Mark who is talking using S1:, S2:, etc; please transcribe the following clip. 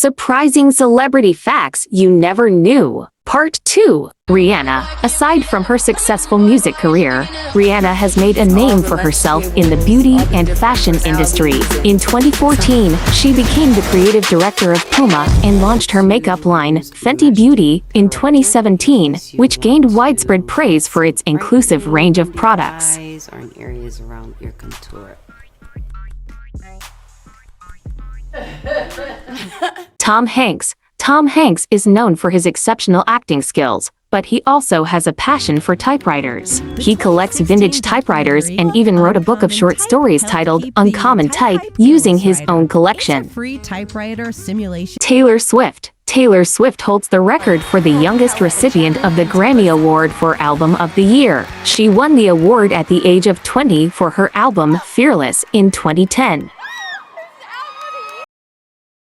S1: Surprising celebrity facts you never knew. Part 2. Rihanna. Aside from her successful music career, Rihanna has made a name for herself in the beauty and fashion industry. In 2014, she became the creative director of Puma and launched her makeup line, Fenty Beauty, in 2017, which gained widespread praise for its inclusive range of products. Tom Hanks. Tom Hanks is known for his exceptional acting skills, but he also has a passion for typewriters. He collects vintage typewriters and even wrote a book of short stories titled Uncommon Type using his own collection. Taylor Swift. Taylor Swift holds the record for the youngest recipient of the Grammy Award for Album of the Year. She won the award at the age of 20 for her album Fearless in 2010.